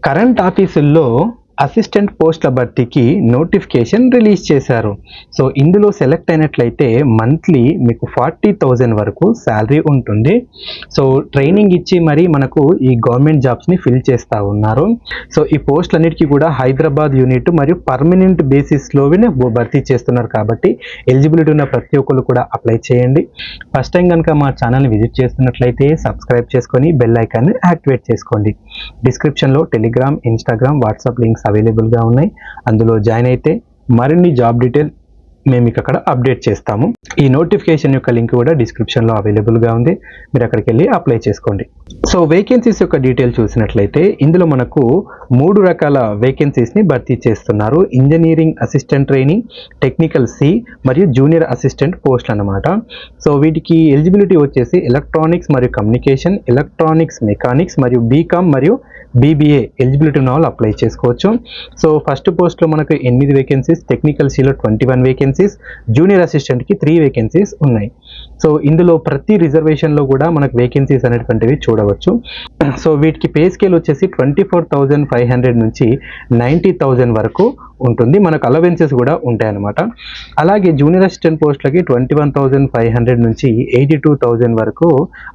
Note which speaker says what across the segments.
Speaker 1: Current ఆఫీసుల్లో assistant పోస్టుల భర్తీకి నోటిఫికేషన్ రిలీజ్ చేశారు. సో ఇందులో సెలెక్ట్ అయినట్లయితే మంత్లీ మీకు 40,000 వరకు శాలరీ ఉంటుంది. సో ట్రైనింగ్ ఇచ్చి మరి మనకు ఈ గవర్నమెంట్ జాబ్స్ని ఫిల్ చేస్తూ ఉన్నారు. సో ఈ పోస్టులన్నిటికీ కూడా హైదరాబాద్ యూనిట్ మరియు పర్మనెంట్ బేసిస్లోనే భర్తీ చేస్తున్నారు కాబట్టి ఎలిజిబిలిటీ ఉన్న ప్రతి ఒక్కరు కూడా అప్లై చేయండి. ఫస్ట్ టైం కనుక మా ఛానల్ని విజిట్ చేస్తున్నట్లయితే సబ్స్క్రైబ్ చేసుకొని బెల్ ఐకాన్ని యాక్టివేట్ చేసుకోండి. డిస్క్రిప్షన్లో టెలిగ్రామ్, ఇన్స్టాగ్రామ్, వాట్సాప్ లింక్స్ అవైలబుల్గా ఉన్నాయి. అందులో జాయిన్ అయితే మరిన్ని జాబ్ డీటెయిల్ మేము మీకు అక్కడ అప్డేట్ చేస్తాము. ఈ నోటిఫికేషన్ యొక్క లింక్ కూడా డిస్క్రిప్షన్లో అవైలబుల్గా ఉంది. మీరు అక్కడికి వెళ్ళి అప్లై చేసుకోండి. సో వేకెన్సీస్ యొక్క డీటెయిల్ చూసినట్లయితే ఇందులో మనకు 3 రకాల వేకెన్సీస్ని భర్తీ చేస్తున్నారు. Engineering assistant training, technical C మరియు జూనియర్ అసిస్టెంట్ పోస్టులు అన్నమాట. సో వీటికి ఎలిజిబిలిటీ వచ్చేసి ఎలక్ట్రానిక్స్ మరియు కమ్యూనికేషన్, ఎలక్ట్రానిక్స్ మెకానిక్స్ మరియు బీకామ్ మరియు బీబీఏ ఎలిజిబిలిటీ ఉన్న వాళ్ళు అప్లై చేసుకోవచ్చు. సో ఫస్ట్ పోస్ట్లో మనకు 8 వేకెన్సీస్, టెక్నికల్ సిలో 21 వేకెన్సీస్, జూనియర్ అసిస్టెంట్కి 3 వేకెన్సీస్ ఉన్నాయి. సో ఇందులో ప్రతి రిజర్వేషన్లో కూడా మనకు వేకెన్సీస్ అనేటువంటివి చూడవచ్చు. సో వీటికి పే స్కేల్ వచ్చేసి 24,500 నుంచి 90,000 వరకు ఉంటుంది. మనకు అలవెన్సెస్ కూడా ఉంటాయి అన్నమాట. అలాగే జూనియర్ అసిస్టెంట్ పోస్టులకి 21,500 నుంచి 82,000 వరకు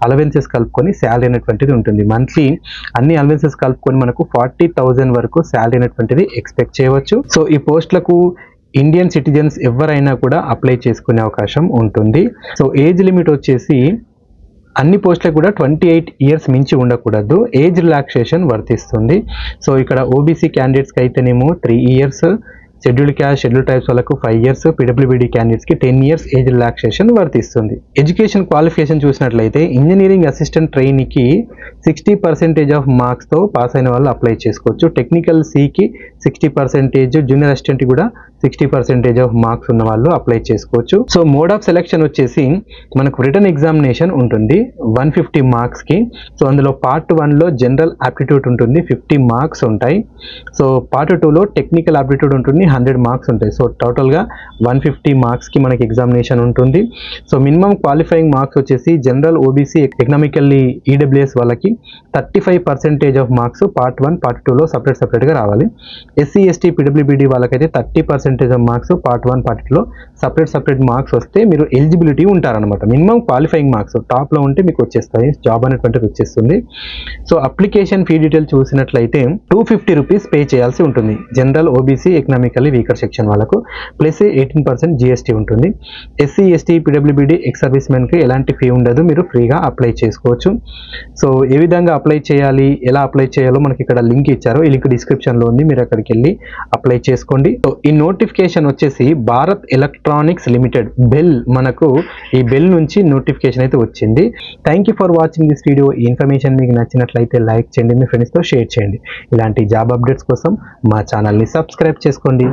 Speaker 1: అలవెన్సెస్ కలుపుకొని శాలరీ అనేటువంటిది ఉంటుంది. మంత్లీ అన్ని అలవెన్సెస్ కలుపుకొని మనకు 40,000 వరకు శాలరీ అనేటువంటిది ఎక్స్పెక్ట్ చేయవచ్చు. సో ఈ పోస్టులకు ఇండియన్ సిటిజన్స్ ఎవరైనా కూడా అప్లై చేసుకునే అవకాశం ఉంటుంది. సో ఏజ్ లిమిట్ వచ్చేసి అన్ని పోస్టులకు కూడా 28 ఇయర్స్ మించి ఉండకూడదు. ఏజ్ రిలాక్సేషన్ వర్తిస్తుంది. సో ఇక్కడ ఓబీసీ క్యాండిడేట్స్కి అయితేనేమో 3 years, scheduled caste, schedule types వాళ్ళకు 5 ఇయర్స్, పీడబ్ల్యూబీడీ క్యాండిడేట్స్కి 10 ఇయర్స్ ఏజ్ రిలాక్సేషన్ వర్తిస్తుంది. ఎడ్యుకేషన్ క్వాలిఫికేషన్ చూసినట్లయితే ఇంజనీరింగ్ అసిస్టెంట్ ట్రైనీకి 60% ఆఫ్ మార్క్స్తో పాస్ అయిన వాళ్ళు అప్లై చేసుకోవచ్చు. టెక్నికల్ సికి 60%, జూనియర్ అసిస్టెంట్ కూడా 60% ఆఫ్ మార్క్స్ ఉన్న వాళ్ళు అప్లై చేసుకోవచ్చు. సో మోడ్ ఆఫ్ సెలెక్షన్ వచ్చేసి మనకు రిటన్ ఎగ్జామినేషన్ ఉంటుంది 150 మార్క్స్కి. సో అందులో పార్ట్ 1లో జనరల్ ఆప్టిట్యూడ్ ఉంటుంది, 50 మార్క్స్ ఉంటాయి. సో పార్ట్ 2లో టెక్నికల్ ఆప్టిట్యూడ్ ఉంటుంది, 100 మార్క్స్ ఉంటాయి. సో టోటల్గా 150 మార్క్స్కి మనకి ఎగ్జామినేషన్ ఉంటుంది. సో మినిమం క్వాలిఫైయింగ్ మార్క్స్ వచ్చేసి జనరల్, ఓబీసీ, ఎకనామికల్లీ ఈడబ్ల్యూఎస్ వాళ్ళకి 35% ఆఫ్ మార్క్స్ పార్ట్ 1, పార్ట్ 2లో సపరేట్గా రావాలి. ఎస్సీ, ఎస్టీ, పీడబ్ల్యూబీడీ వాళ్ళకైతే 30% ఆఫ్ మార్క్స్ పార్ట్ 1, పార్ట్ 2లో సపరేట్ మార్క్స్ వస్తే మీరు ఎలిజిబిలిటీ ఉంటారనమాట. మినిమం క్వాలిఫైయింగ్ మార్క్స్ టాప్లో ఉంటే మీకు వచ్చేస్తాయి, జాబ్ అనేటువంటిది వచ్చేస్తుంది. సో అప్లికేషన్ ఫీ డీటెయిల్ చూసినట్లయితే 250 రూపీస్ పే చేయాల్సి ఉంటుంది. General, OBC, economically weaker section వాళ్ళకు ప్లస్ 18% జిఎస్టీ ఉంటుంది. SC, ST, PWBD, ex service మెన్కి ఎలాంటి ఫీ ఉండదు, మీరు ఫ్రీగా అప్లై చేసుకోవచ్చు. సో ఏ విధంగా అప్లై చేయాలి, ఎలా అప్లై చేయాలో మనకి ఇక్కడ లింక్ ఇచ్చారు. ఈ లింక్ డిస్క్రిప్షన్లో ఉంది, మీరు అక్కడికి వెళ్ళి అప్లై చేసుకోండి. సో ఈ నోటిఫికేషన్ వచ్చేసి భారత్ ఎలక్ట్రానిక్స్ లిమిటెడ్ బెల్, మనకు ఈ బెల్ నుంచి నోటిఫికేషన్ అయితే వచ్చింది. Thank you for watching this video. ఈ ఇన్ఫర్మేషన్ మీకు నచ్చినట్లయితే లైక్ చేయండి, మీ ఫ్రెండ్స్తో షేర్ చేయండి. ఇలాంటి జాబ్ అప్డేట్స్ కోసం మా ఛానల్ని సబ్స్క్రైబ్ చేసుకోండి.